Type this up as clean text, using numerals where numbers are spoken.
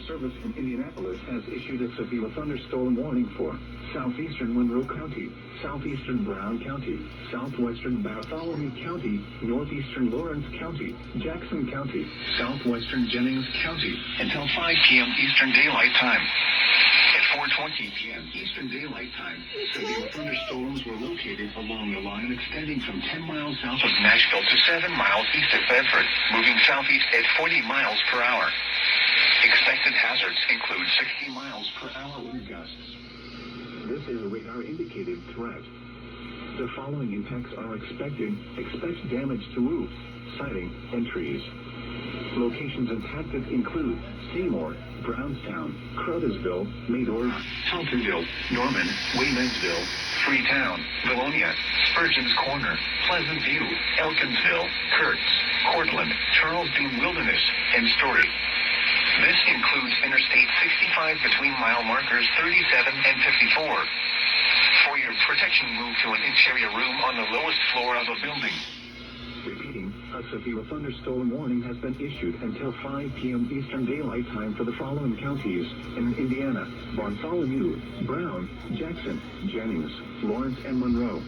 Service in Indianapolis has issued a severe thunderstorm warning for southeastern Monroe County, southeastern Brown County, southwestern Bartholomew County, northeastern Lawrence County, Jackson County, southwestern Jennings County, until 5 p.m. Eastern Daylight Time. At 4:20 p.m. Eastern Daylight Time, severe thunderstorms were located along the line extending from 10 miles south of Nashville to 7 miles east of Bedford, moving southeast at 40 miles per hour. Expected hazards include 60 miles per hour wind gusts. This is a radar-indicated threat. The following impacts are expected. Expect damage to roofs, siding, and trees. Locations impacted include Seymour, Brownstown, Crothersville, Mador, Haltonville, Norman, Waymansville, Freetown, Vilonia, Spurgeon's Corner, Pleasant View, Elkinsville, Kurtz, Cortland, Charles Dean Wilderness, and Story. This includes Interstate 65 between mile markers 37 and 54. For your protection, move to an interior room on the lowest floor of a building. Repeating, a severe thunderstorm warning has been issued until 5 p.m. Eastern Daylight Time for the following counties in Indiana: Bartholomew, Brown, Jackson, Jennings, Lawrence, and Monroe.